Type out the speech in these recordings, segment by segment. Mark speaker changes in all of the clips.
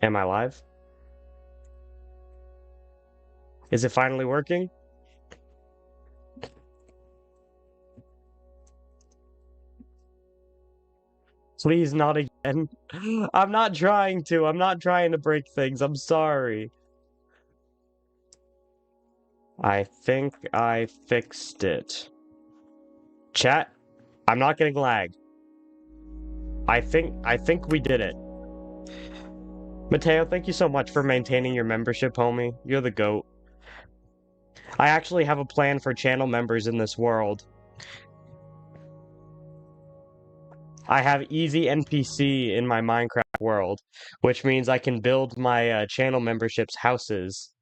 Speaker 1: Am I live? Is it finally working? Please not again. I'm not trying to. I'm not trying to break things. I'm sorry. I think I fixed it. Chat, I'm not getting lag. I think we did it. Mateo, thank you so much for maintaining your membership, homie. You're the GOAT. I actually have a plan for channel members in this world. I have easy NPC in my Minecraft world, which means I can build my channel memberships houses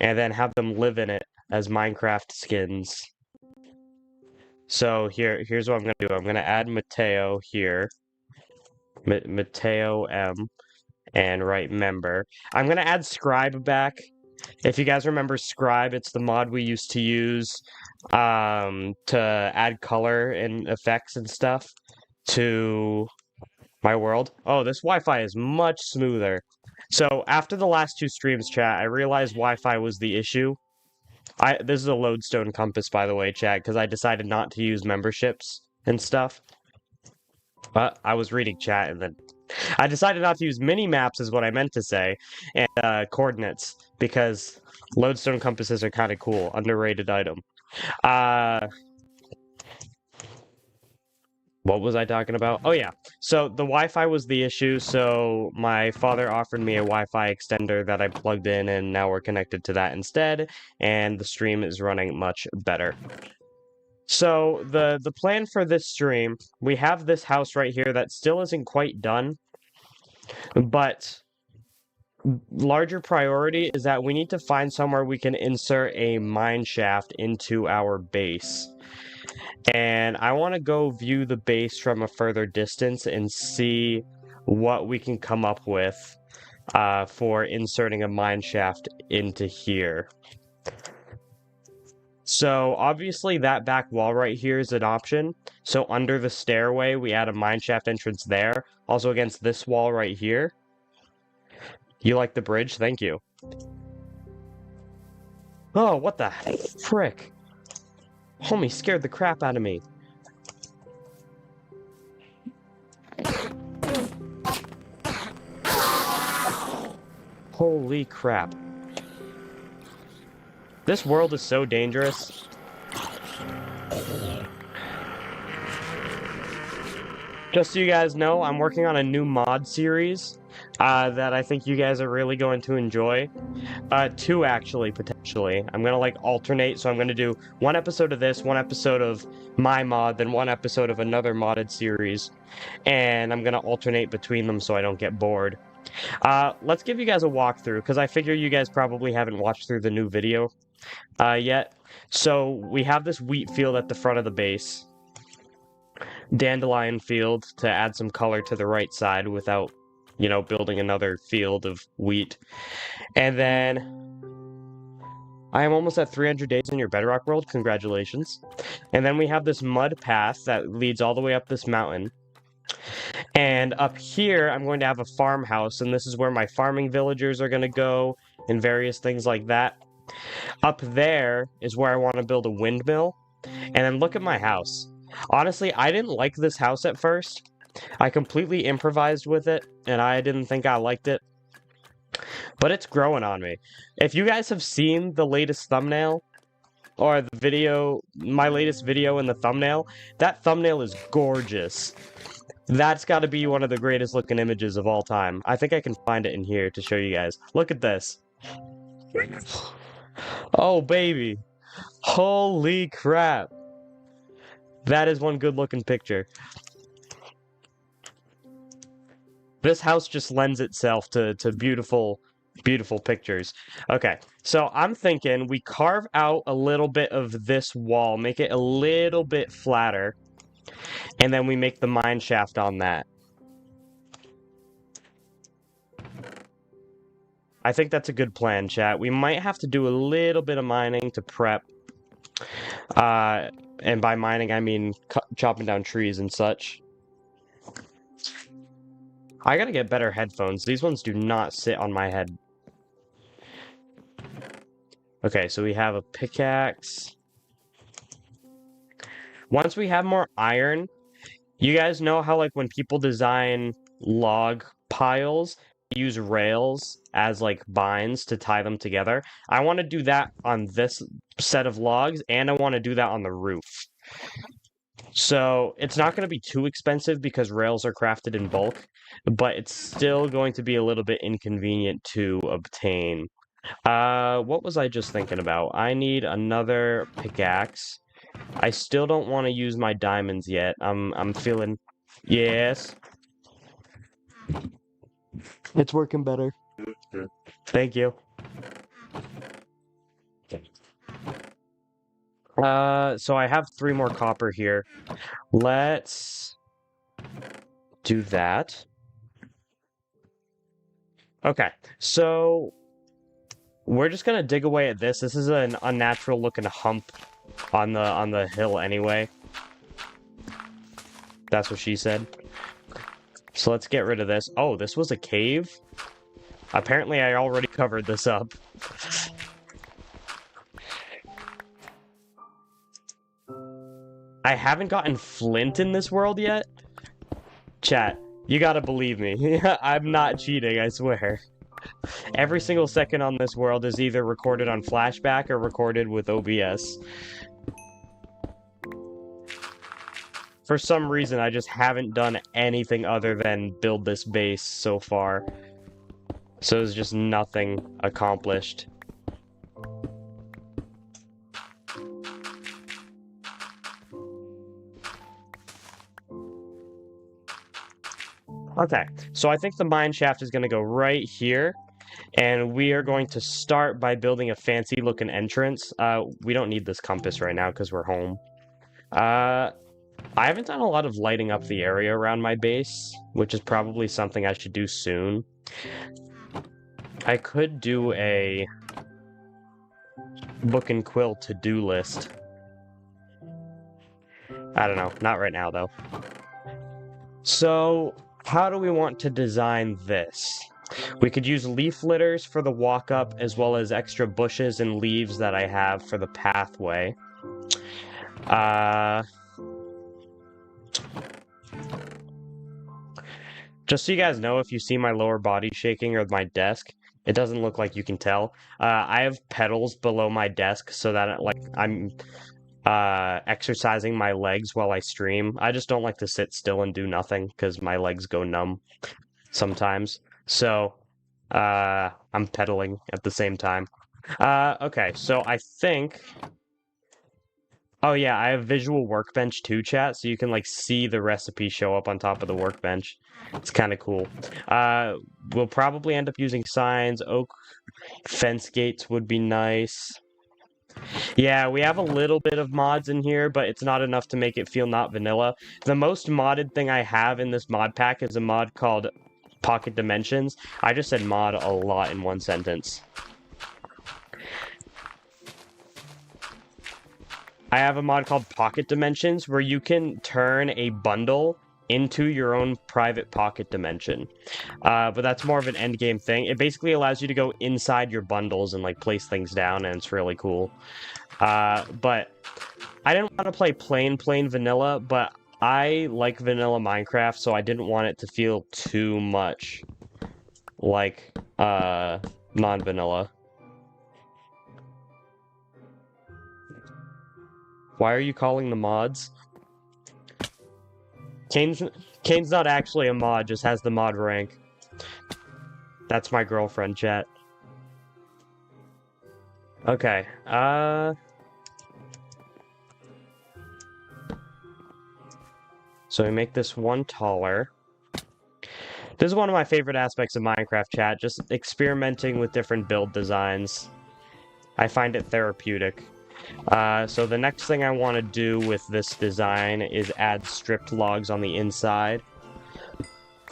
Speaker 1: and then have them live in it as Minecraft skins. So here's what I'm gonna do. I'm gonna add Mateo here, Mateo M, and write member. I'm gonna add Scribe back. If you guys remember Scribe, it's the mod we used to use to add color and effects and stuff to my world. Oh, this Wi-Fi is much smoother. So after the last two streams, chat, I realized Wi-Fi was the issue. This is a lodestone compass, by the way, chat, because I decided not to use memberships and stuff. But I was reading chat, and then I decided not to use mini maps, is what I meant to say, and coordinates, because lodestone compasses are kind of cool, underrated item. What was I talking about? Oh yeah, so the Wi-Fi was the issue, so my father offered me a Wi-Fi extender that I plugged in, and now we're connected to that instead, and the stream is running much better. So the plan for this stream, we have this house right here that still isn't quite done, but larger priority is that we need to find somewhere we can insert a mine shaft into our base. And I want to go view the base from a further distance and see what we can come up with for inserting a mine shaft into here. So obviously that back wall right here is an option. So under the stairway, we add a mine shaft entrance there. Also against this wall right here. You like the bridge? Thank you. Oh, what the frick? Homie scared the crap out of me. Holy crap. This world is so dangerous. Just so you guys know, I'm working on a new mod series that I think you guys are really going to enjoy. Two, actually, potentially. I'm gonna, like, alternate, so I'm gonna do one episode of this, one episode of my mod, then one episode of another modded series. And I'm gonna alternate between them so I don't get bored. Let's give you guys a walkthrough, because I figure you guys probably haven't watched through the new video yet. So, we have this wheat field at the front of the base. Dandelion field to add some color to the right side without, you know, building another field of wheat. And then I am almost at 300 days in your Bedrock world. Congratulations. And then we have this mud path that leads all the way up this mountain. And up here, I'm going to have a farmhouse, and this is where my farming villagers are going to go, and various things like that. Up there is where I want to build a windmill. And then look at my house. Honestly, I didn't like this house at first. I completely improvised with it, and I didn't think I liked it. But it's growing on me. If you guys have seen the latest thumbnail, or the video, my latest video in the thumbnail, that thumbnail is gorgeous. That's got to be one of the greatest looking images of all time. I think I can find it in here to show you guys. Look at this. Oh, baby. Holy crap. That is one good looking picture. This house just lends itself to beautiful, beautiful pictures. Okay, so I'm thinking we carve out a little bit of this wall, make it a little bit flatter, and then we make the mine shaft on that. I think that's a good plan, chat. We might have to do a little bit of mining to prep. And by mining, I mean chopping down trees and such. I gotta get better headphones. These ones do not sit on my head. Okay, so we have a pickaxe. Once we have more iron, you guys know how, like, when people design log piles, they use rails as, like, binds to tie them together? I want to do that on this set of logs, and I want to do that on the roof. So it's not going to be too expensive because rails are crafted in bulk, but it's still going to be a little bit inconvenient to obtain. What was I just thinking about? I need another pickaxe. I still don't want to use my diamonds yet. I'm feeling... Yes. It's working better. Thank you. So I have 3 more copper here. Let's do that. Okay, so we're just gonna dig away at this. This is an unnatural looking hump on the hill anyway. That's what she said. So let's get rid of this. Oh, this was a cave? Apparently I already covered this up. I haven't gotten flint in this world yet. Chat, you gotta believe me. I'm not cheating, I swear. Every single second on this world is either recorded on flashback or recorded with OBS. For some reason, I just haven't done anything other than build this base so far. So there's just nothing accomplished. Okay, so I think the mine shaft is going to go right here. And we are going to start by building a fancy looking entrance. We don't need this compass right now because we're home. I haven't done a lot of lighting up the area around my base, which is probably something I should do soon. I could do a book and quill to-do list. I don't know, not right now though. So, how do we want to design this? We could use leaf litters for the walk-up, as well as extra bushes and leaves that I have for the pathway. Just so you guys know, if you see my lower body shaking or my desk, it doesn't look like you can tell. I have pedals below my desk so that I'm exercising my legs while I stream. I just don't like to sit still and do nothing because my legs go numb sometimes. So I'm pedaling at the same time. Okay, so I think... Oh yeah, I have visual workbench too, chat, so you can like see the recipe show up on top of the workbench. It's kind of cool. We'll probably end up using signs. Oak fence gates would be nice. Yeah, we have a little bit of mods in here, but it's not enough to make it feel not vanilla. The most modded thing I have in this mod pack is a mod called Pocket Dimensions. I just said mod a lot in one sentence. I have a mod called Pocket Dimensions where you can turn a bundle into your own private pocket dimension. But that's more of an endgame thing. It basically allows you to go inside your bundles and like place things down, and it's really cool. But I didn't want to play plain vanilla, but I like vanilla Minecraft, so I didn't want it to feel too much like non-vanilla. Why are you calling the mods? Kane's not actually a mod, just has the mod rank. That's my girlfriend, chat. Okay, so we make this one taller. This is one of my favorite aspects of Minecraft, chat, just experimenting with different build designs. I find it therapeutic. So the next thing I want to do with this design is add stripped logs on the inside.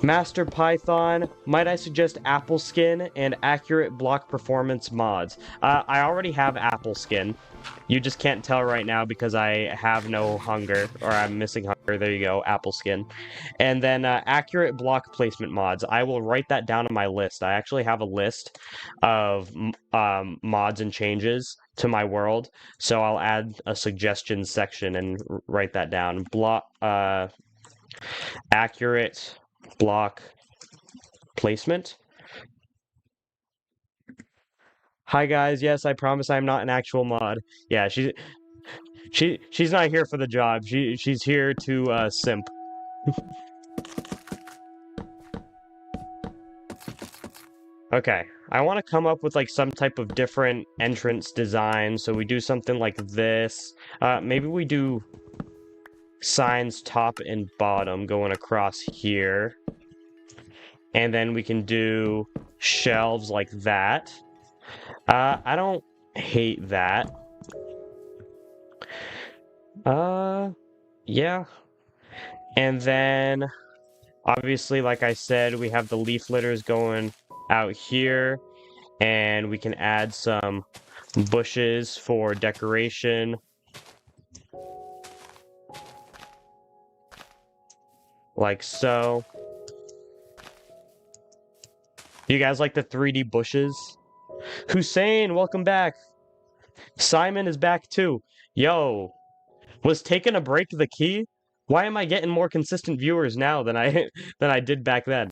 Speaker 1: Master Python, might I suggest Apple Skin and Accurate Block Performance mods? I already have Apple Skin. You just can't tell right now because I have no hunger, or I'm missing hunger. There you go, apple skin. And then accurate block placement mods. I will write that down on my list. I actually have a list of mods and changes to my world, so I'll add a suggestions section and write that down. Accurate block placement. Hi guys, yes, I promise I'm not an actual mod. Yeah, she's not here for the job. She's here to simp. Okay, I want to come up with like some type of different entrance design. So we do something like this. Maybe we do signs top and bottom going across here. And then we can do shelves like that. I don't hate that. Yeah. And then, obviously, like I said, we have the leaf litters going out here. And we can add some bushes for decoration. Like so. You guys like the 3D bushes? Hussein, welcome back. Simon is back too. Yo, was taking a break the key? Why am I getting more consistent viewers now than I than I did back then?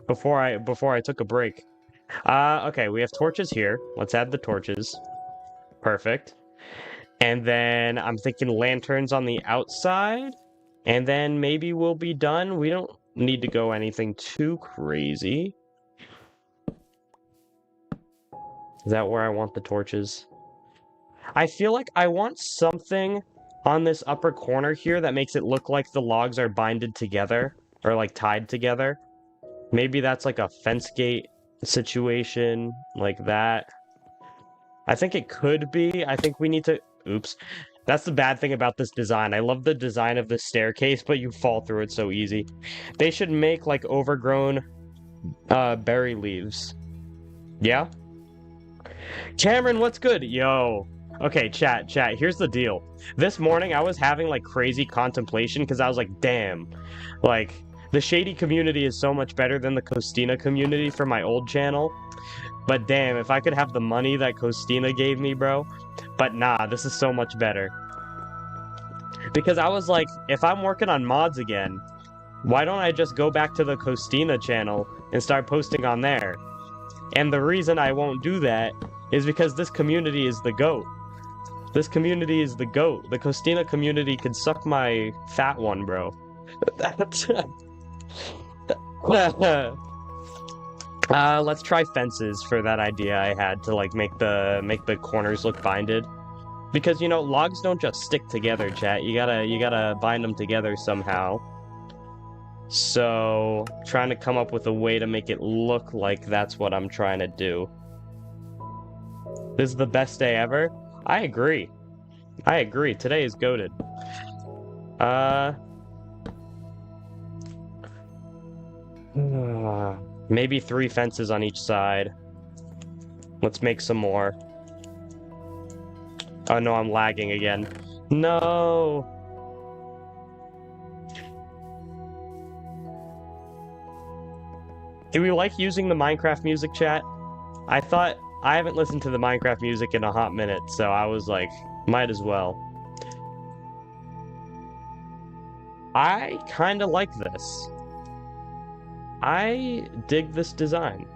Speaker 1: Before I took a break. Okay, we have torches here. Let's add the torches. Perfect. And then I'm thinking lanterns on the outside. And then maybe we'll be done. We don't need to go anything too crazy. Is that where I want the torches? I feel like I want something on this upper corner here that makes it look like the logs are binded together. Or like tied together. Maybe that's like a fence gate situation. Like that. I think it could be. I think we need to... Oops. That's the bad thing about this design. I love the design of the staircase, but you fall through it so easy. They should make, like, overgrown berry leaves. Yeah? Cameron, what's good? Yo. Okay, chat. Here's the deal. This morning, I was having, like, crazy contemplation, because I was like, damn. Like, the Shady community is so much better than the Costina community for my old channel. But damn, if I could have the money that Costina gave me, bro. But nah, this is so much better. Because I was like, if I'm working on mods again, why don't I just go back to the Costina channel and start posting on there? And the reason I won't do that is because this community is the GOAT. This community is the GOAT. The Costina community could suck my fat one, bro. Let's try fences for that idea I had to like make the corners look binded. Because you know, logs don't just stick together, chat. You gotta bind them together somehow. So, trying to come up with a way to make it look like that's what I'm trying to do. This is the best day ever? I agree. Today is goated. Maybe 3 fences on each side. Let's make some more. Oh no, I'm lagging again. No! Do we like using the Minecraft music, chat? I haven't listened to the Minecraft music in a hot minute, so I was like, might as well. I kinda like this. I dig this design.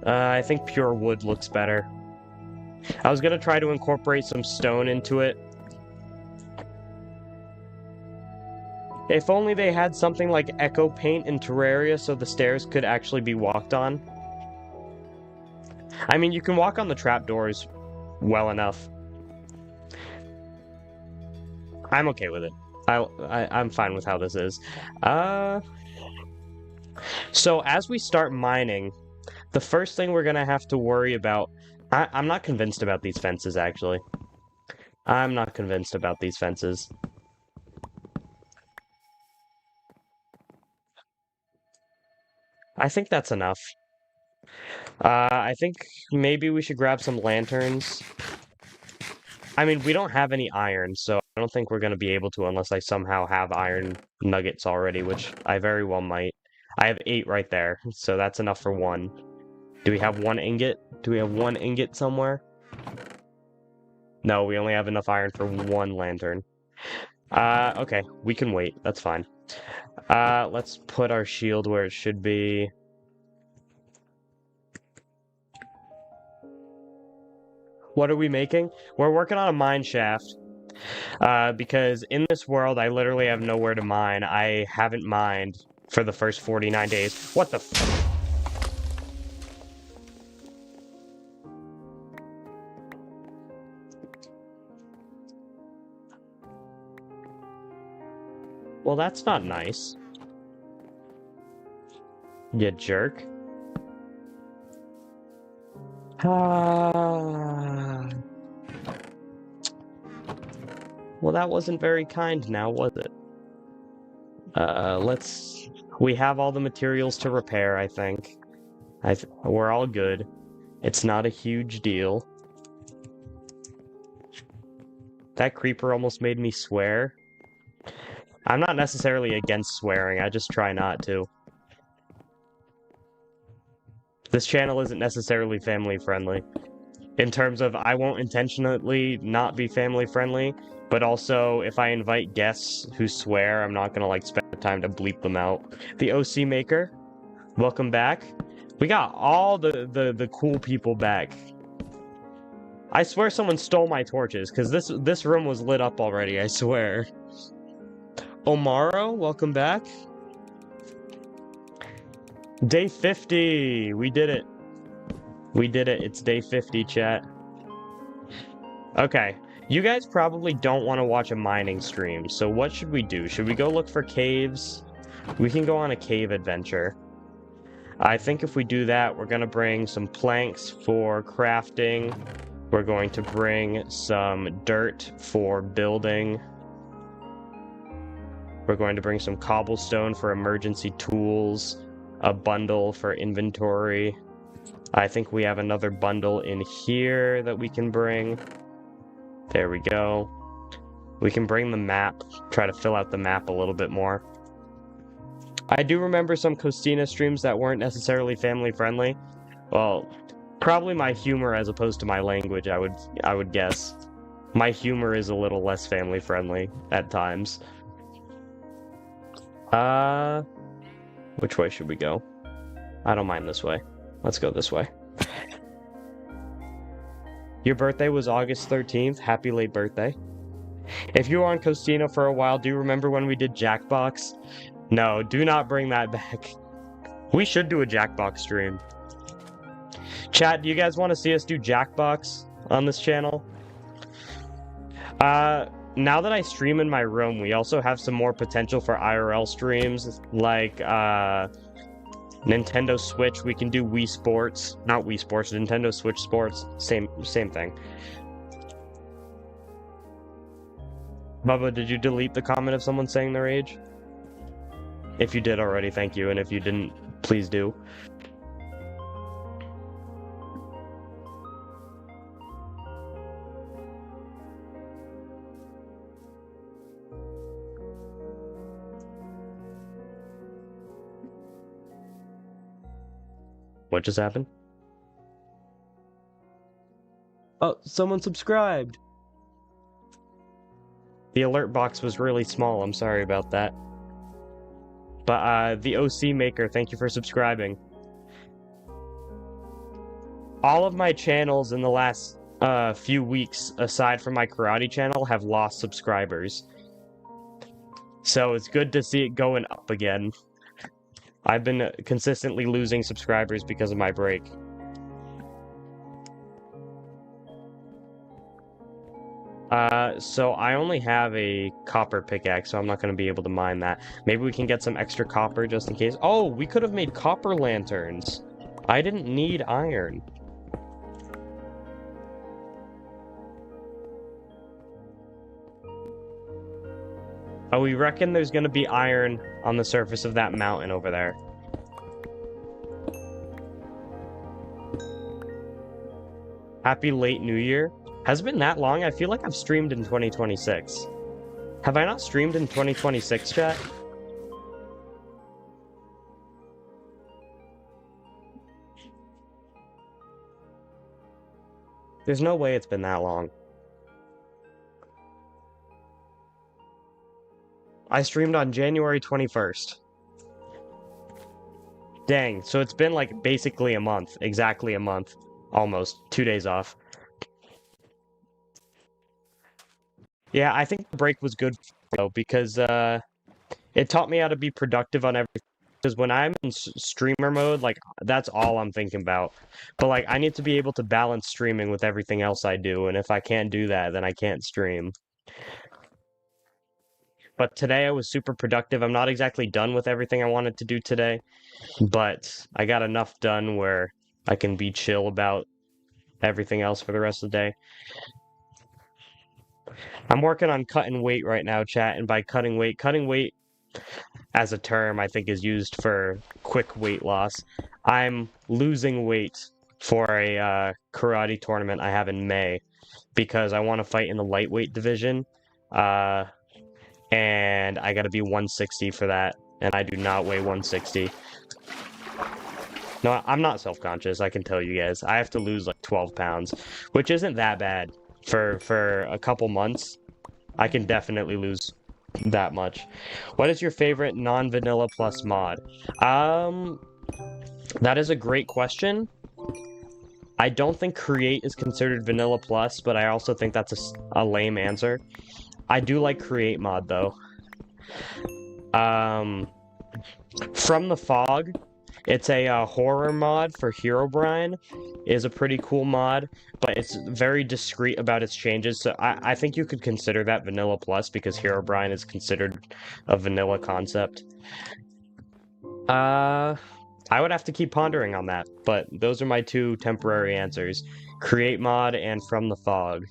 Speaker 1: I think pure wood looks better. I was gonna try to incorporate some stone into it. If only they had something like Echo Paint in Terraria so the stairs could actually be walked on. I mean, you can walk on the trapdoors well enough. I'm okay with it. I'm fine with how this is. So as we start mining, the first thing we're gonna have to worry about... I'm not convinced about these fences, actually. I'm not convinced about these fences. I think that's enough. I think maybe we should grab some lanterns. I mean, we don't have any iron, so I don't think we're going to be able to unless I somehow have iron nuggets already, which I very well might. I have 8 right there, so that's enough for 1. Do we have 1 ingot? Do we have 1 ingot somewhere? No, we only have enough iron for 1 lantern. Okay, we can wait. That's fine. Let's put our shield where it should be. What are we making? We're working on a mine shaft. Because in this world, I literally have nowhere to mine. I haven't mined for the first 49 days. What the f- Well, that's not nice. You jerk. Ah. Well, that wasn't very kind now, was it? We have all the materials to repair, I think. We're all good. It's not a huge deal. That creeper almost made me swear. I'm not necessarily against swearing, I just try not to. This channel isn't necessarily family friendly. In terms of, I won't intentionally not be family friendly, but also, if I invite guests who swear, I'm not gonna, like, spend the time to bleep them out. The OC Maker, welcome back. We got all the cool people back. I swear someone stole my torches, because this room was lit up already, I swear. Omaro, welcome back. Day 50! We did it. We did it. It's day 50, chat. Okay. You guys probably don't want to watch a mining stream, so what should we do? Should we go look for caves? We can go on a cave adventure. I think if we do that, we're going to bring some planks for crafting. We're going to bring some dirt for building. We're going to bring some cobblestone for emergency tools, a bundle for inventory. I think we have another bundle in here that we can bring. There we go. We can bring the map, try to fill out the map a little bit more. I do remember some Costina streams that weren't necessarily family friendly. Well, probably my humor as opposed to my language, I would guess. My humor is a little less family friendly at times. Which way should we go? I don't mind this way. Let's go this way. Your birthday was August 13th. Happy late birthday. If you were on Costina for a while, do you remember when we did Jackbox? No, do not bring that back. We should do a Jackbox stream. Chat, do you guys want to see us do Jackbox on this channel? Now that I stream in my room, we also have some more potential for IRL streams, like, Nintendo Switch. We can do Wii Sports. Not Wii Sports, Nintendo Switch Sports. Same thing. Bubba, did you delete the comment of someone saying their age? If you did already, thank you, and if you didn't, please do. What just happened? Oh, someone subscribed! The alert box was really small, I'm sorry about that. But, the OC Maker, thank you for subscribing. All of my channels in the last, few weeks, aside from my karate channel, have lost subscribers. So it's good to see it going up again. I've been consistently losing subscribers because of my break. So I only have a copper pickaxe, so I'm not going to be able to mine that. Maybe we can get some extra copper just in case. Oh, we could have made copper lanterns. I didn't need iron. Oh, we reckon there's gonna be iron on the surface of that mountain over there. Happy late New Year. Has it been that long? I feel like I've streamed in 2026. Have I not streamed in 2026, chat? There's no way it's been that long. I streamed on January 21st. Dang, so it's been like basically a month. Exactly a month. Almost. 2 days off. Yeah, I think the break was good though, because it taught me how to be productive on everything. Because when I'm in streamer mode, like that's all I'm thinking about. But like I need to be able to balance streaming with everything else I do, and if I can't do that, then I can't stream. But today I was super productive. I'm not exactly done with everything I wanted to do today, but I got enough done where I can be chill about everything else for the rest of the day. I'm working on cutting weight right now, chat, and by cutting weight as a term I think is used for quick weight loss. I'm losing weight for a karate tournament I have in May because I want to fight in the lightweight division. And I gotta be 160 for that, and I do not weigh 160. No, I'm not self-conscious, I can tell you guys. I have to lose like 12 pounds, which isn't that bad. For a couple months, I can definitely lose that much. What is your favorite non-vanilla plus mod? That is a great question. I don't think Create is considered vanilla plus, but I also think that's a lame answer. I do like Create mod though. From the Fog, it's a horror mod for Herobrine, is a pretty cool mod, but it's very discreet about its changes, so I think you could consider that vanilla plus because Herobrine is considered a vanilla concept. I would have to keep pondering on that, but those are my two temporary answers. Create mod and From the Fog.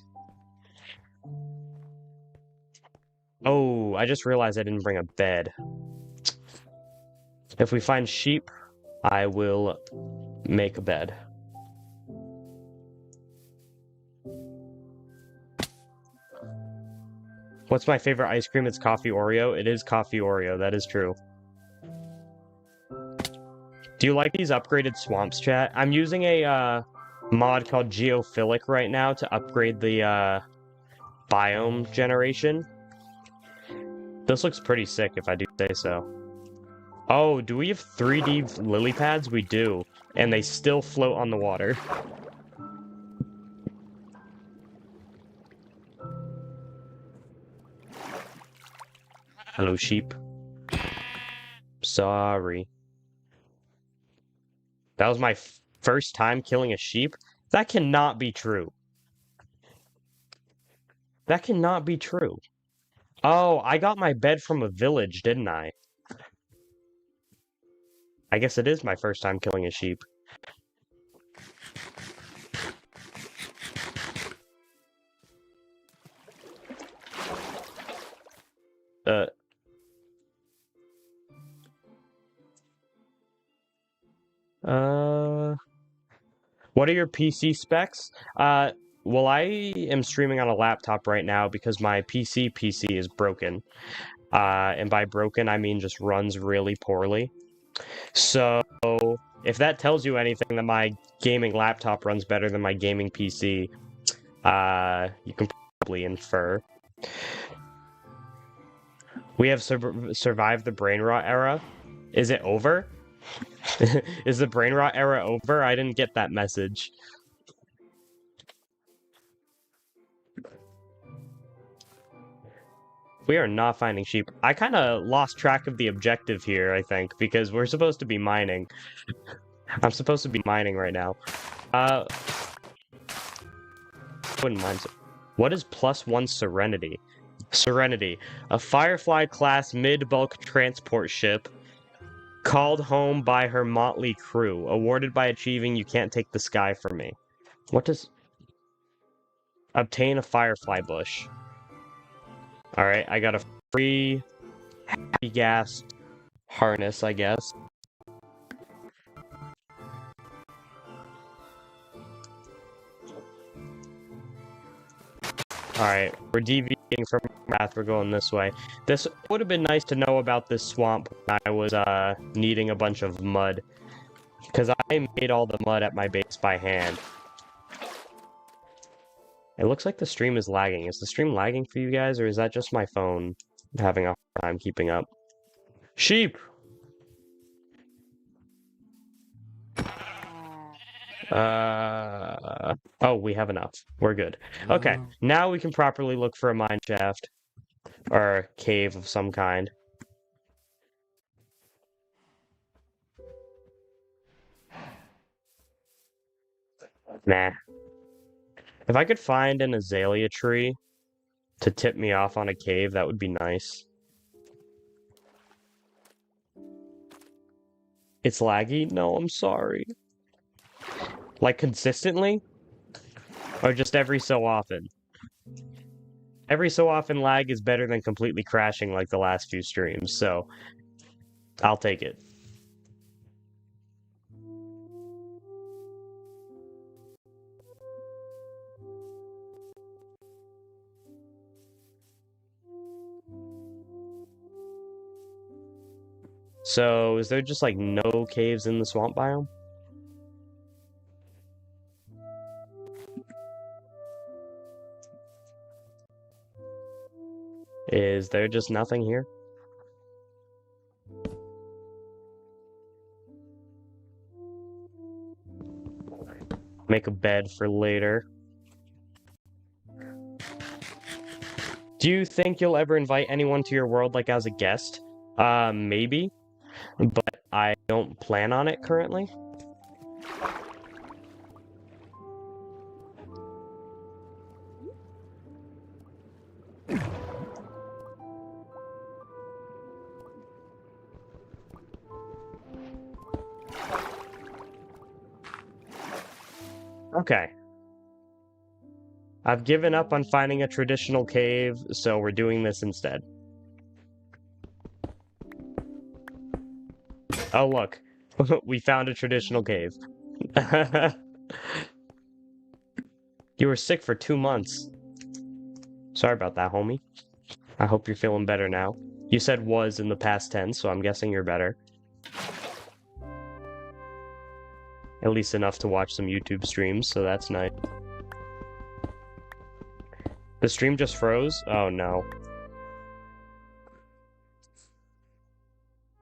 Speaker 1: Oh, I just realized I didn't bring a bed. If we find sheep, I will make a bed. What's my favorite ice cream? It's coffee Oreo. It is coffee Oreo, that is true. Do you like these upgraded swamps, chat? I'm using a mod called Geophilic right now to upgrade the biome generation. This looks pretty sick if I do say so. Oh, do we have 3D lily pads? We do. And they still float on the water. Hello, sheep. Sorry. That was my first time killing a sheep? That cannot be true. That cannot be true. Oh, I got my bed from a village, didn't I? I guess it is my first time killing a sheep. What are your PC specs? Well, I am streaming on a laptop right now because my PC is broken. And by broken, I mean just runs really poorly. So, if that tells you anything, that my gaming laptop runs better than my gaming PC, you can probably infer. We have survived the brain rot era. Is it over? Is the brain rot era over? I didn't get that message. We are not finding sheep. I kind of lost track of the objective here, I think, because we're supposed to be mining. I'm supposed to be mining right now. Wouldn't mind. What is +1 Serenity? Serenity, a Firefly-class mid-bulk transport ship called home by her motley crew, awarded by achieving You Can't Take the Sky From Me. What does... Obtain a Firefly bush. Alright, I got a free happy gas harness, I guess. Alright, we're deviating from our path, we're going this way. This would have been nice to know about this swamp when I was needing a bunch of mud. Because I made all the mud at my base by hand. It looks like the stream is lagging. Is the stream lagging for you guys, or is that just my phone having a hard time keeping up? Sheep! Oh, we have enough. We're good. Okay, now we can properly look for a mine shaft. Or a cave of some kind. Nah. If I could find an azalea tree to tip me off on a cave, that would be nice. It's laggy? No, I'm sorry. Like consistently? Or just every so often? Every so often lag is better than completely crashing like the last few streams, so I'll take it. So, is there just like no caves in the swamp biome? Is there just nothing here? Make a bed for later. Do you think you'll ever invite anyone to your world like as a guest? Maybe, but I don't plan on it currently. Okay. I've given up on finding a traditional cave, so we're doing this instead. Oh, look. We found a traditional cave. You were sick for 2 months. Sorry about that, homie. I hope you're feeling better now. You said was in the past tense, so I'm guessing you're better. At least enough to watch some YouTube streams, so that's nice. The stream just froze? Oh no.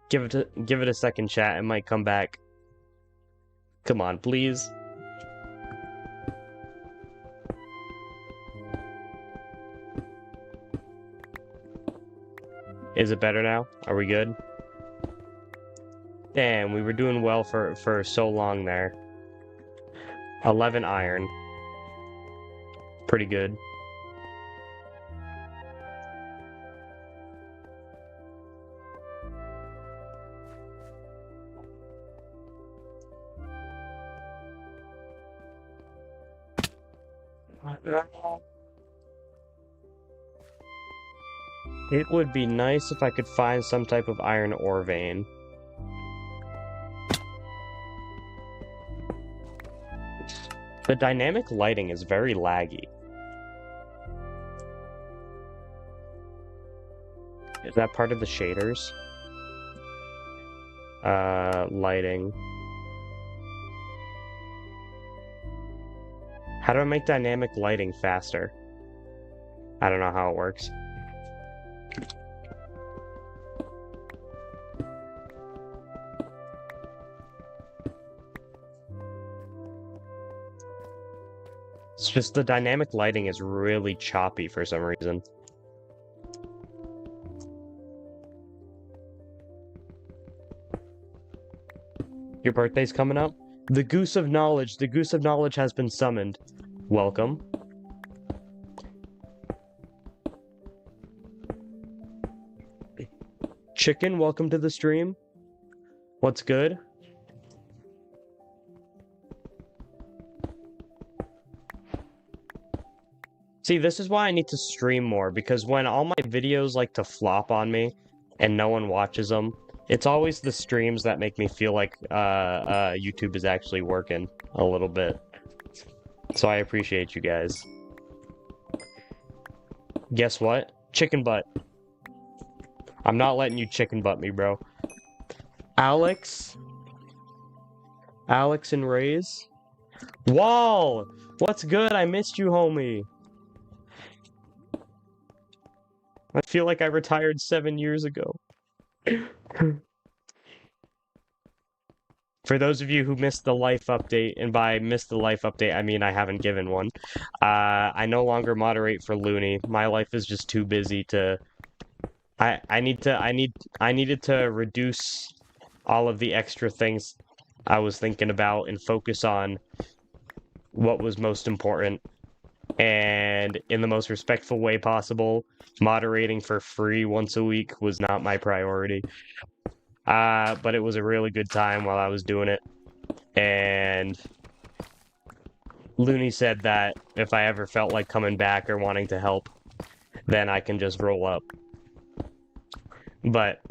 Speaker 1: Give it a second, chat. It might come back. Come on, please. Is it better now? Are we good? Damn, we were doing well for so long there. 11 iron. Pretty good. It would be nice if I could find some type of iron ore vein. The dynamic lighting is very laggy. Is that part of the shaders? Lighting. How do I make dynamic lighting faster? I don't know how it works. It's just the dynamic lighting is really choppy for some reason. Your birthday's coming up? The Goose of Knowledge. The Goose of Knowledge has been summoned. Welcome. Chicken, welcome to the stream. What's good? See, this is why I need to stream more, because when all my videos like to flop on me and no one watches them, it's always the streams that make me feel like YouTube is actually working a little bit. So I appreciate you guys. Guess what? Chicken butt. I'm not letting you chicken butt me, bro. Alex? Alex and Rays? Wall! What's good? I missed you, homie. I feel like I retired 7 years ago. For those of you who missed the life update, and by missed the life update, I mean I haven't given one. I no longer moderate for Looney. My life is just too busy to. I needed to reduce all of the extra things I was thinking about and focus on what was most important. And in the most respectful way possible, moderating for free once a week was not my priority. But it was a really good time while I was doing it. And Looney said that if I ever felt like coming back or wanting to help, then I can just roll up. But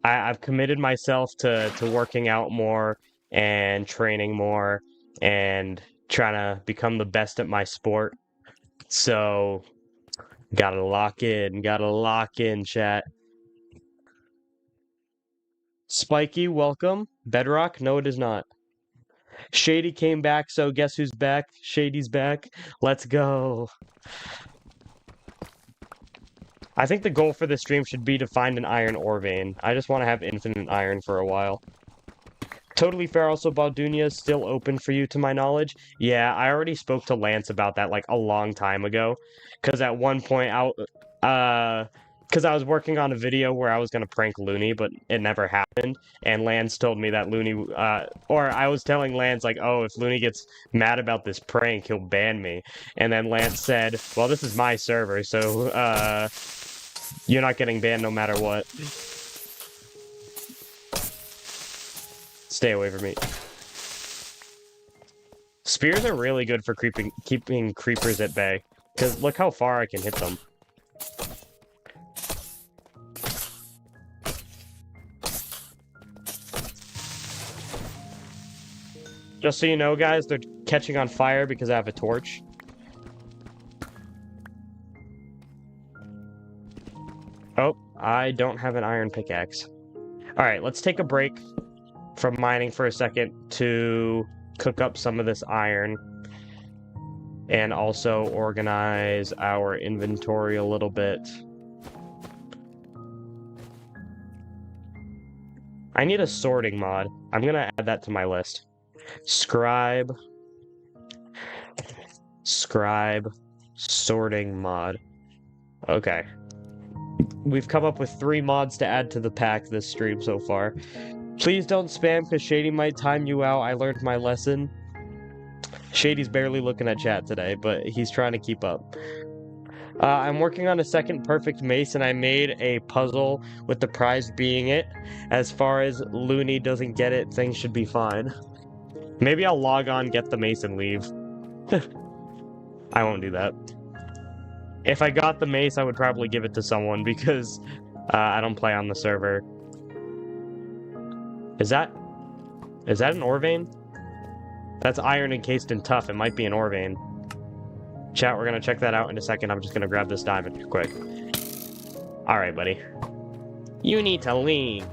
Speaker 1: I've committed myself to working out more and training more and trying to become the best at my sport. So, gotta lock in, chat. Spiky, welcome. Bedrock, no it is not. Shady came back, so guess who's back? Shady's back. Let's go. I think the goal for this stream should be to find an iron ore vein. I just want to have infinite iron for a while. Totally fair. Also, Baldunia is still open for you, to my knowledge. Yeah, I already spoke to Lance about that like a long time ago. Because at one point, because I was working on a video where I was going to prank Looney, but it never happened. And Lance told me that Looney, or I was telling Lance, like, oh, if Looney gets mad about this prank, he'll ban me. And then Lance said, well, this is my server, so, you're not getting banned no matter what. Stay away from me. Spears are really good for keeping creepers at bay. Because look how far I can hit them. Just so you know, guys, they're catching on fire because I have a torch. Oh, I don't have an iron pickaxe. Alright, let's take a break from mining for a second to cook up some of this iron. And also organize our inventory a little bit. I need a sorting mod. I'm gonna add that to my list. Scribe, sorting mod. Okay. We've come up with 3 mods to add to the pack this stream so far. Please don't spam, because Shady might time you out. I learned my lesson. Shady's barely looking at chat today, but he's trying to keep up. I'm working on a second perfect mace, and I made a puzzle with the prize being it. As far as Looney doesn't get it, things should be fine. Maybe I'll log on, get the mace, and leave. I won't do that. If I got the mace, I would probably give it to someone, because I don't play on the server. Is that an ore vein? That's iron encased in tough. It might be an ore vein. Chat, we're gonna check that out in a second. I'm just gonna grab this diamond quick. Alright, buddy. You need to leave.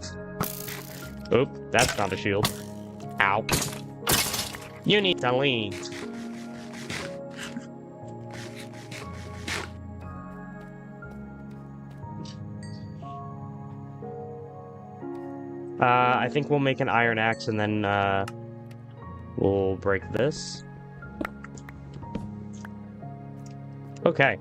Speaker 1: Oop, that's not a shield. Ow. You need to leave. I think we'll make an iron axe and then, we'll break this. Okay.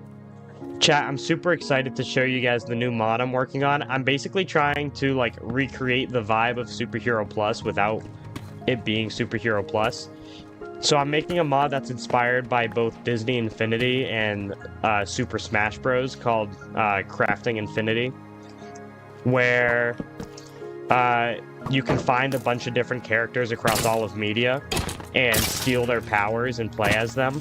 Speaker 1: Chat, I'm super excited to show you guys the new mod I'm working on. I'm basically trying to, like, recreate the vibe of Superhero Plus without it being Superhero Plus. So I'm making a mod that's inspired by both Disney Infinity and Super Smash Bros. Called Crafting Infinity, where you can find a bunch of different characters across all of media and steal their powers and play as them.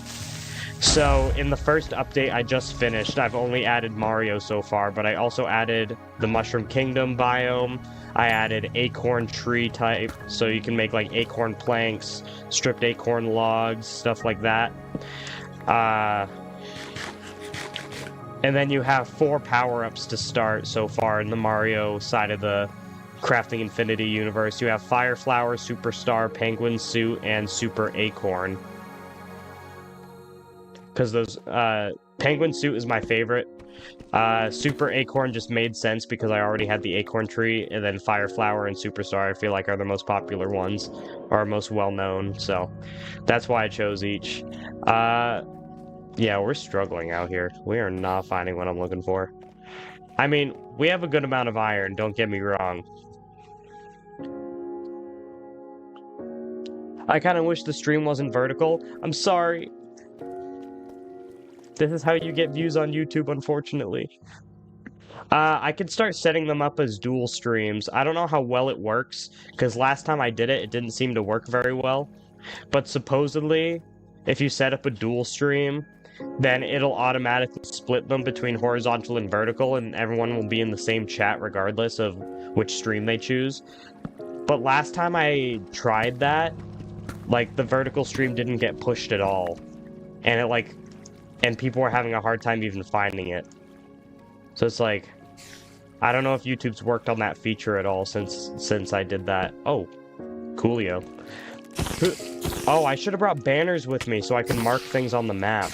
Speaker 1: So in the first update I just finished, I've only added Mario so far, but I also added the Mushroom Kingdom biome. I added acorn tree type, so you can make like acorn planks, stripped acorn logs, stuff like that. And then you have 4 power-ups to start so far in the Mario side of the Crafting Infinity universe. You have Fire Flower, Superstar, Penguin Suit, and Super Acorn. Because those Penguin Suit is my favorite. Super Acorn just made sense because I already had the Acorn Tree, and then Fire Flower and Superstar I feel like are the most popular ones, or most well-known, so that's why I chose each. Yeah, we're struggling out here. We are not finding what I'm looking for. I mean, we have a good amount of iron, don't get me wrong. I kind of wish the stream wasn't vertical. I'm sorry. This is how you get views on YouTube, unfortunately. I could start setting them up as dual streams. I don't know how well it works, because last time I did it, it didn't seem to work very well. But supposedly, if you set up a dual stream, then it'll automatically split them between horizontal and vertical, and everyone will be in the same chat regardless of which stream they choose. But last time I tried that, like, the vertical stream didn't get pushed at all. And it, like, and people were having a hard time even finding it. So it's like, I don't know if YouTube's worked on that feature at all since I did that. Oh, coolio. Oh, I should have brought banners with me so I can mark things on the map.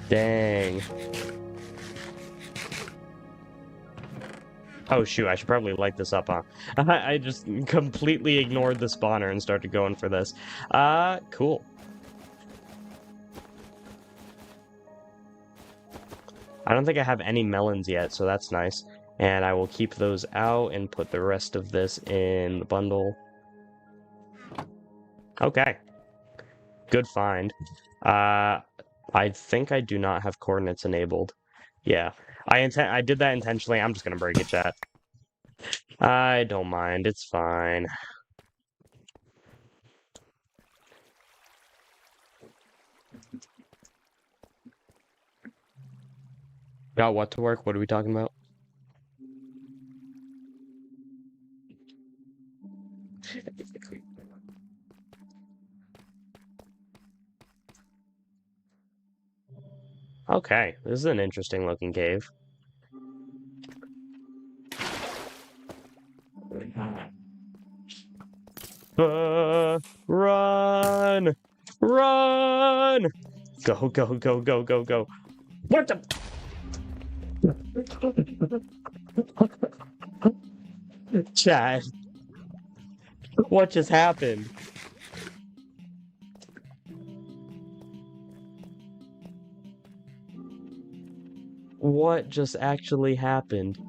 Speaker 1: Dang. Oh shoot, I should probably light this up, huh? I just completely ignored the spawner and started going for this. Cool. I don't think I have any melons yet, so that's nice. And I will keep those out and put the rest of this in the bundle. Okay. Good find. I think I do not have coordinates enabled. Yeah. I did that intentionally. I'm just gonna break it, chat. I don't mind. It's fine. Got what to work? What are we talking about? Okay, this is an interesting looking cave. Run! Run! Go, go, go, go, go, go. What the? Chad. What just happened? What just actually happened?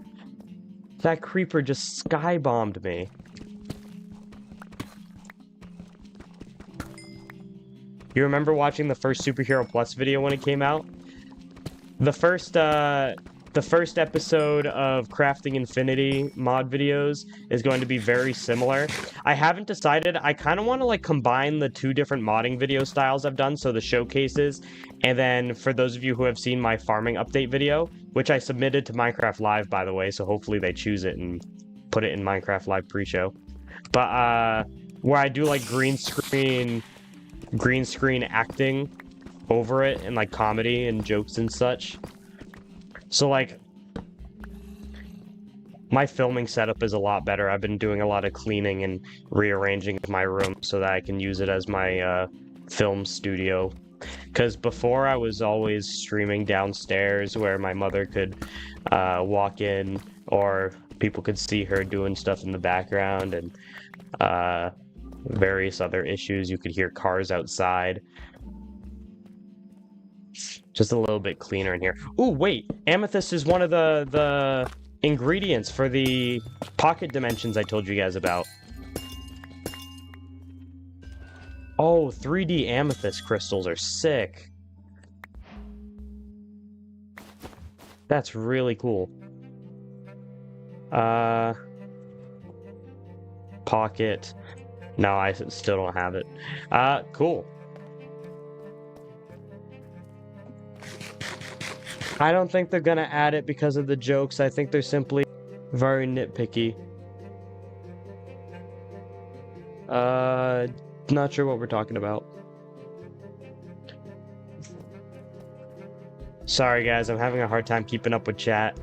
Speaker 1: That creeper just skybombed me. You remember watching the first Superhero Plus video when it came out? The first episode of Crafting Infinity mod videos is going to be very similar. I haven't decided. I kind of want to like combine the 2 different modding video styles I've done, so the showcases, and then for those of you who have seen my farming update video, which I submitted to Minecraft Live, by the way, so hopefully they choose it and put it in Minecraft Live pre-show. But where I do like green screen acting over it and like comedy and jokes and such. So like my filming setup is a lot better. I've been doing a lot of cleaning and rearranging my room so that I can use it as my film studio. Because before I was always streaming downstairs where my mother could walk in, or people could see her doing stuff in the background, and various other issues. You could hear cars outside. Just a little bit cleaner in here. Ooh, wait! Amethyst is one of the ingredients for the pocket dimensions I told you guys about. Oh, 3D amethyst crystals are sick. That's really cool. Pocket. No, I still don't have it. Cool. I don't think they're gonna add it because of the jokes. I think they're simply very nitpicky. Not sure what we're talking about. Sorry guys, I'm having a hard time keeping up with chat.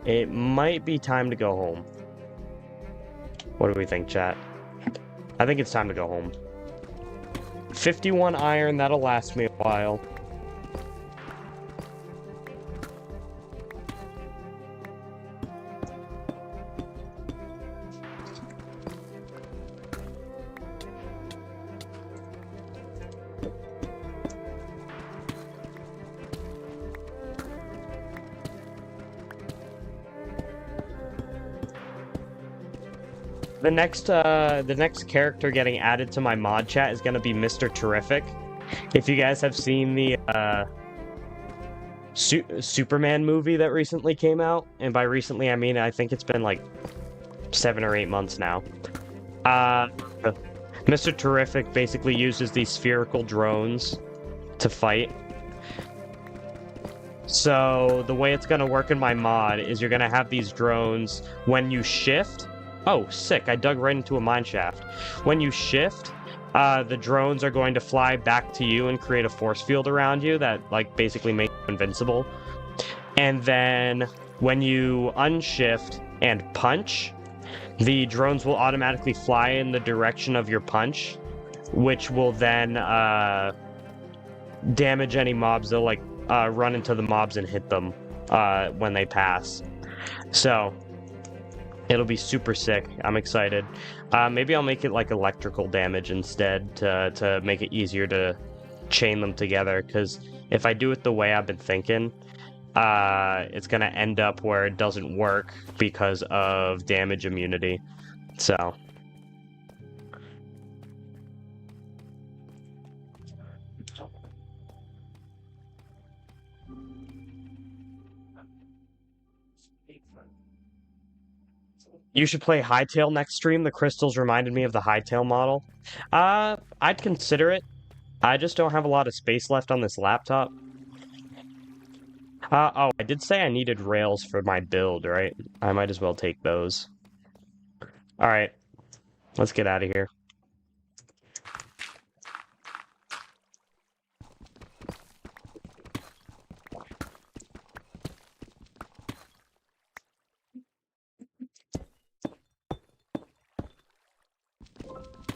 Speaker 1: It might be time to go home. What do we think, chat? I think it's time to go home. 51 iron, that'll last me a while. The next character getting added to my mod chat is gonna be Mr. Terrific. If you guys have seen the Superman movie that recently came out, and by recently I mean I think it's been like 7 or 8 months now. Mr. Terrific basically uses these spherical drones to fight. So the way it's gonna work in my mod is you're gonna have these drones when you shift. Oh, sick, I dug right into a mine shaft. When you shift, the drones are going to fly back to you and create a force field around you that, like, basically makes you invincible. And then when you unshift and punch, the drones will automatically fly in the direction of your punch, which will then damage any mobs. They'll, like, run into the mobs and hit them when they pass. So it'll be super sick. I'm excited. Maybe I'll make it like electrical damage instead to make it easier to chain them together, because if I do it the way I've been thinking, it's gonna end up where it doesn't work because of damage immunity. So you should play Hightail next stream. The crystals reminded me of the Hightail model. I'd consider it. I just don't have a lot of space left on this laptop. Oh, I did say I needed rails for my build, right? I might as well take those. Alright, let's get out of here.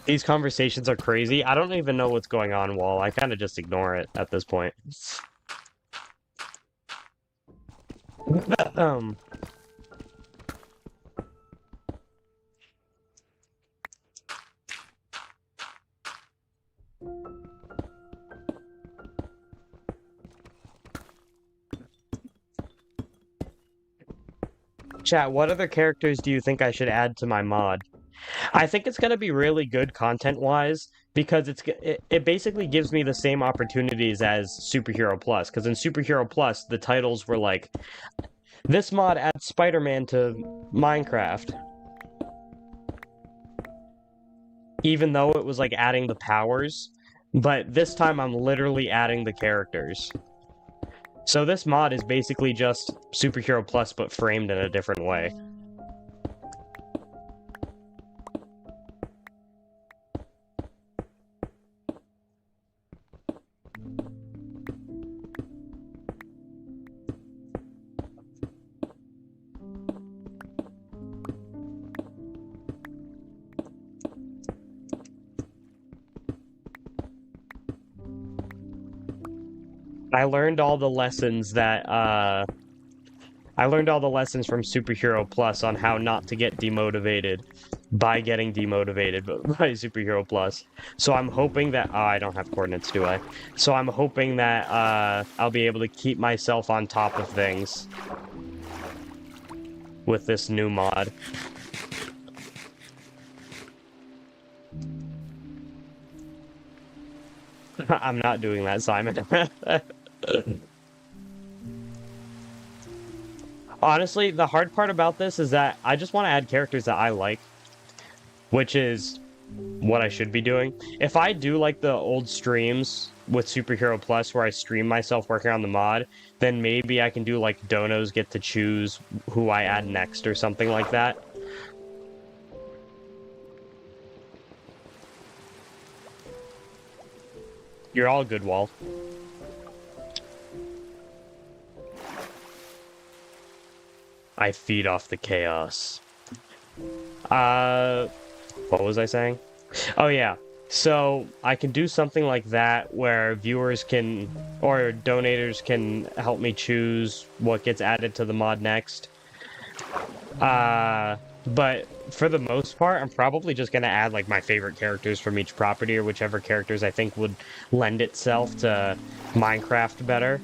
Speaker 1: These conversations are crazy. I don't even know what's going on, Wall. I kind of just ignore it at this point. Chat, what other characters do you think I should add to my mod? I think it's going to be really good content-wise, because it basically gives me the same opportunities as Superhero Plus, because in Superhero Plus, the titles were like, this mod adds Spider-Man to Minecraft. Even though it was like adding the powers, but this time I'm literally adding the characters. So this mod is basically just Superhero Plus, but framed in a different way. I learned all the lessons from Superhero Plus on how not to get demotivated by getting demotivated by Superhero Plus. So I'm hoping that I don't have coordinates, do I? So I'm hoping that I'll be able to keep myself on top of things with this new mod. I'm not doing that, Simon. Honestly, the hard part about this is that I just want to add characters that I like, which is what I should be doing. If I do like the old streams with Superhero Plus where I stream myself working on the mod, then maybe I can do like donos get to choose who I add next or something like that. You're all good, Wall. I feed off the chaos. What was I saying? Oh yeah. So I can do something like that where viewers can or donators can help me choose what gets added to the mod next. But for the most part, I'm probably just gonna add like my favorite characters from each property or whichever characters I think would lend itself to Minecraft better.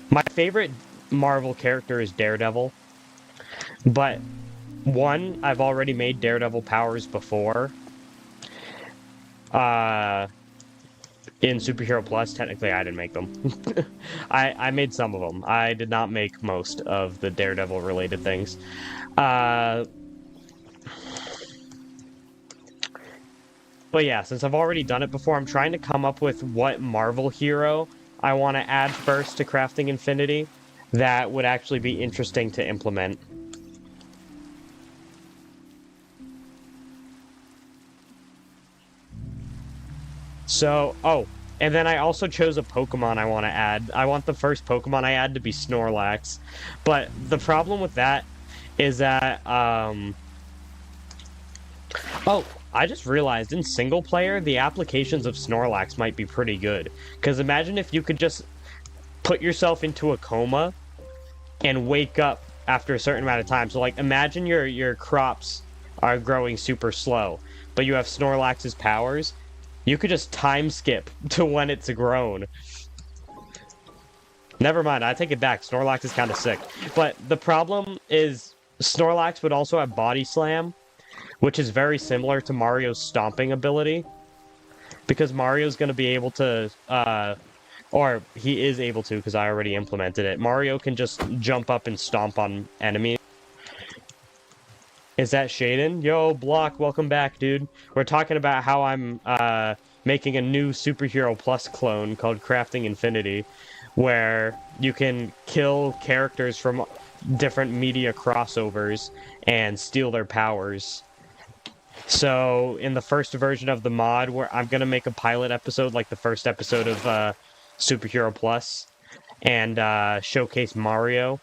Speaker 1: My favorite Marvel character is Daredevil, but one, I've already made Daredevil powers before. In Superhero Plus, technically I didn't make them. I made some of them. I did not make most of the Daredevil related things. But yeah, since I've already done it before, I'm trying to come up with what Marvel hero I want to add first to Crafting Infinity that would actually be interesting to implement. So, oh, and then I also chose a Pokemon I want to add. I want the first Pokemon I add to be Snorlax. But the problem with that is that, oh, I just realized in single player, the applications of Snorlax might be pretty good. Because imagine if you could just put yourself into a coma and wake up after a certain amount of time. So, like, imagine your crops are growing super slow, but you have Snorlax's powers. You could just time skip to when it's grown. Never mind, I take it back. Snorlax is kind of sick. But the problem is Snorlax would also have Body Slam, which is very similar to Mario's stomping ability. Because Mario's going to be able to, or he is able to because I already implemented it. Mario can just jump up and stomp on enemies. Is that Shaden? Yo, Block, welcome back, dude. We're talking about how I'm making a new Superhero Plus clone called Crafting Infinity, where you can kill characters from different media crossovers and steal their powers. So, in the first version of the mod, where I'm gonna make a pilot episode, like the first episode of Superhero Plus, and showcase Mario.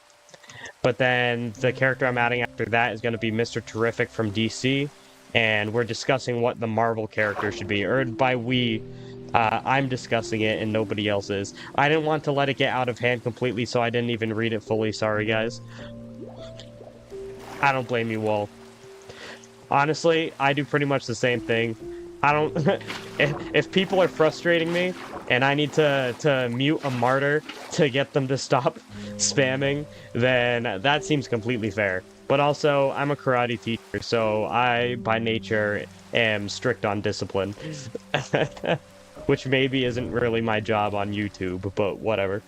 Speaker 1: But then the character I'm adding after that is going to be Mr. Terrific from DC, and we're discussing what the Marvel character should be. Or by we, I'm discussing it and nobody else is. I didn't want to let it get out of hand completely, so I didn't even read it fully. Sorry, guys. I don't blame you, Wall. Honestly, I do pretty much the same thing. I don't... if people are frustrating me, and I need to mute a martyr to get them to stop spamming, then that seems completely fair. But also, I'm a karate teacher, so I, by nature, am strict on discipline. Which maybe isn't really my job on YouTube, but whatever.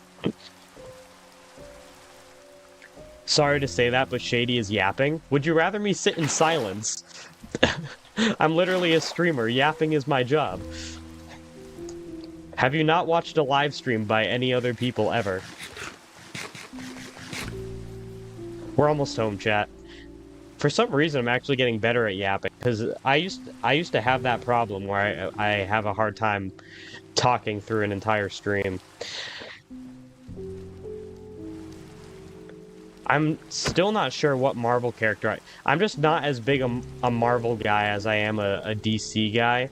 Speaker 1: Sorry to say that, but Shady is yapping. Would you rather me sit in silence? I'm literally a streamer. Yapping is my job. Have you not watched a live stream by any other people ever? We're almost home, chat. For some reason, I'm actually getting better at yapping, because I used to have that problem where I have a hard time talking through an entire stream. I'm still not sure what Marvel character I'm just not as big a Marvel guy as I am a DC guy.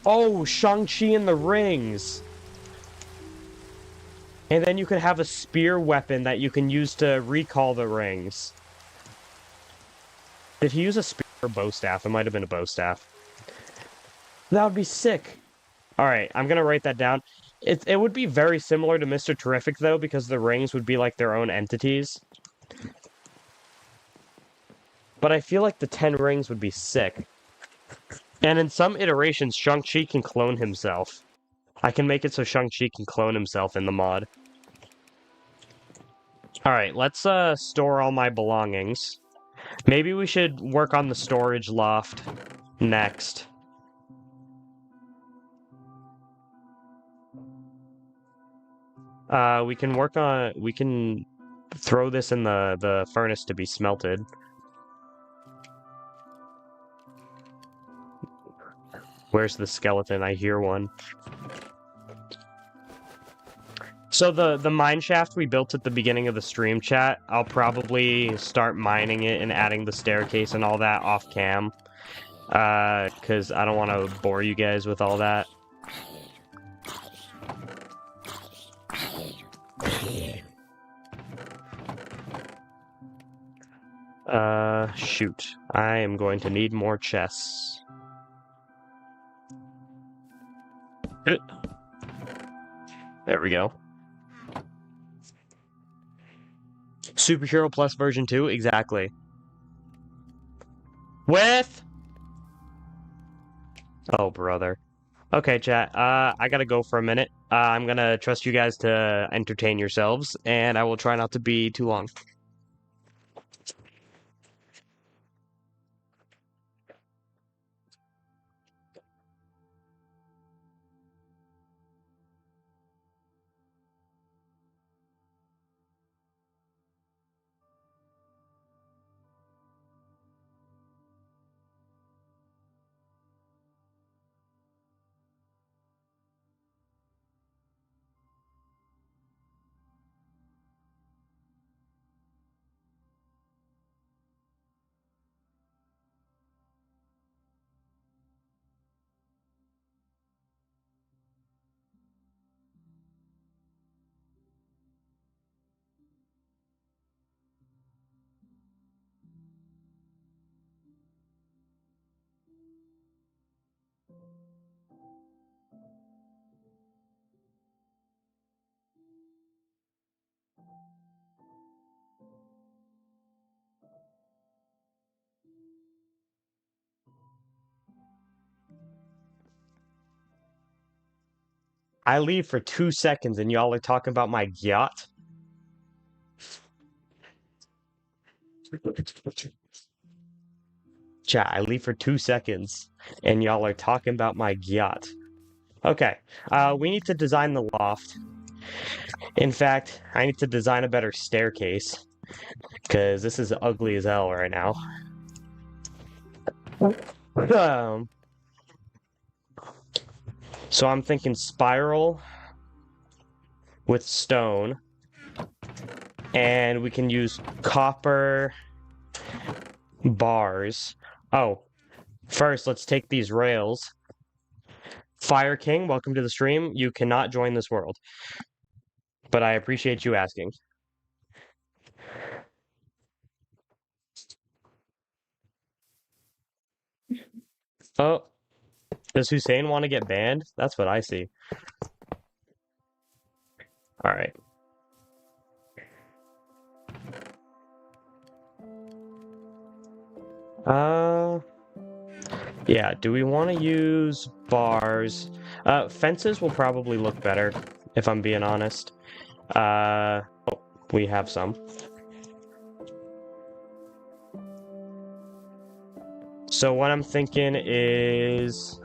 Speaker 1: Oh, Shang-Chi and the rings! And then you could have a spear weapon that you can use to recall the rings. Did he use a spear or bow staff? It might have been a bow staff. That would be sick. Alright, I'm gonna write that down. It would be very similar to Mr. Terrific, though, because the rings would be like their own entities. But I feel like the 10 rings would be sick. And in some iterations, Shang-Chi can clone himself. I can make it so Shang-Chi can clone himself in the mod. Alright, let's store all my belongings. Maybe we should work on the storage loft next. We can throw this in the furnace to be smelted. Where's the skeleton? I hear one. So the mine shaft we built at the beginning of the stream chat, I'll probably start mining it and adding the staircase and all that off cam. Because I don't want to bore you guys with all that. Shoot. I am going to need more chests. There we go. Superhero Plus version 2? Exactly. With... Oh, brother. Okay, chat. I gotta go for a minute. I'm gonna trust you guys to entertain yourselves, and I will try not to be too long. I leave for 2 seconds and y'all are talking about my yacht? Chat, I leave for 2 seconds and y'all are talking about my yacht. Okay, we need to design the loft. In fact, I need to design a better staircase because this is ugly as hell right now. So I'm thinking spiral with stone, and we can use copper bars. Oh, first let's take these rails. Fire King, welcome to the stream. You cannot join this world, but I appreciate you asking. Oh, does Hussein want to get banned? That's what I see. All right. Yeah, do we want to use bars? Fences will probably look better, if I'm being honest. Oh, we have some. So what I'm thinking is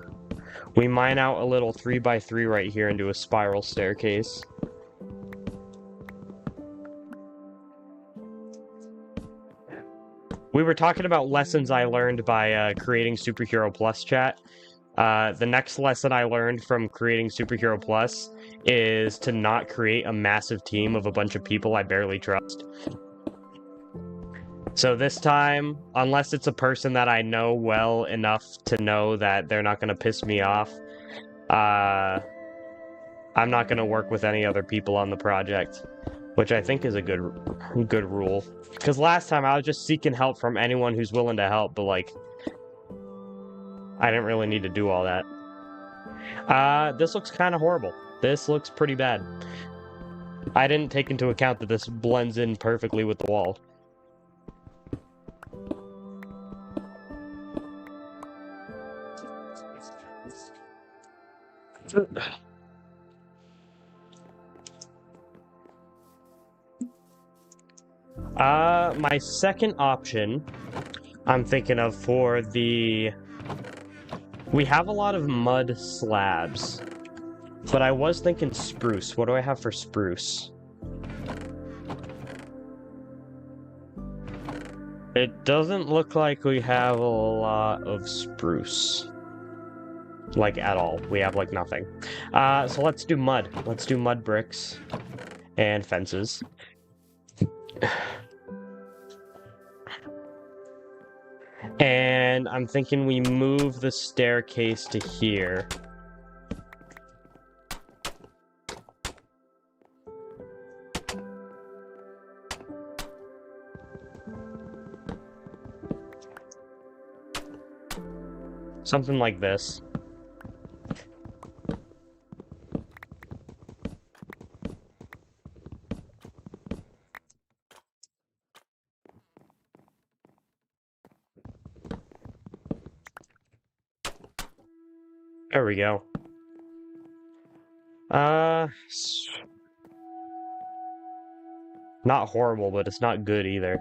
Speaker 1: we mine out a little 3x3 right here and do a spiral staircase. We were talking about lessons I learned by creating Superhero Plus chat. The next lesson I learned from creating Superhero Plus is to not create a massive team of a bunch of people I barely trust. So this time, unless it's a person that I know well enough to know that they're not going to piss me off, I'm not going to work with any other people on the project, which I think is a good rule. Because last time I was just seeking help from anyone who's willing to help, but like, I didn't really need to do all that. This looks kind of horrible. This looks pretty bad. I didn't take into account that this blends in perfectly with the wall. My second option I'm thinking of for the... We have a lot of mud slabs, but I was thinking spruce. What do I have for spruce? It doesn't look like we have a lot of spruce. Like, at all. We have, like, nothing. So let's do mud. Let's do mud bricks and fences. And I'm thinking we move the staircase to here. Something like this. There we go. Not horrible, but it's not good either.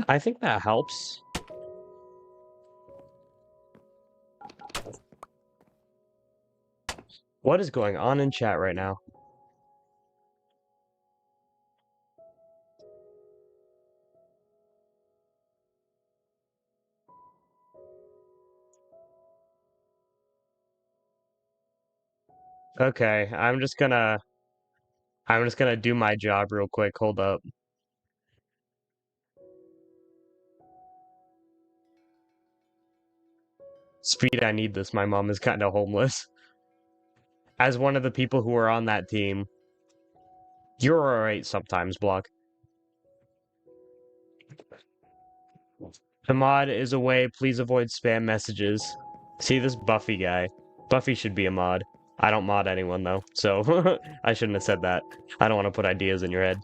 Speaker 1: I think that helps. What is going on in chat right now? Okay, I'm just gonna do my job real quick. Hold up. Speed, I need this. My mom is kind of homeless. As one of the people who are on that team, you're alright sometimes, Block. The mod is away. Please avoid spam messages. See this Buffy guy. Buffy should be a mod. I don't mod anyone, though, so I shouldn't have said that. I don't want to put ideas in your head.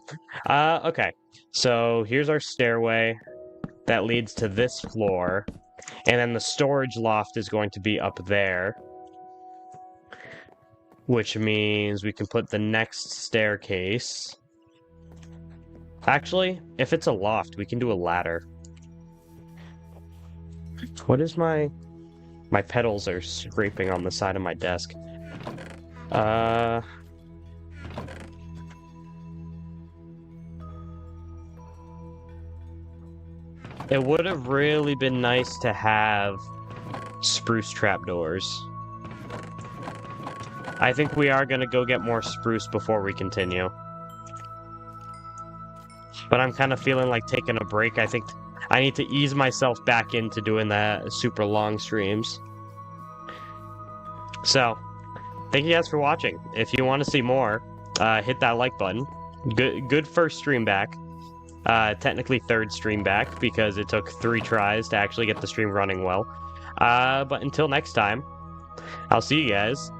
Speaker 1: Okay. So here's our stairway that leads to this floor. And then the storage loft is going to be up there. Which means we can put the next staircase. Actually, if it's a loft, we can do a ladder. What is my pedals are scraping on the side of my desk. It would have really been nice to have spruce trapdoors. I think we are going to go get more spruce before we continue. But I'm kind of feeling like taking a break. I think I need to ease myself back into doing that super long streams. So, thank you guys for watching. If you want to see more, hit that like button. Good first stream back. Technically third stream back because it took 3 tries to actually get the stream running well. But until next time, I'll see you guys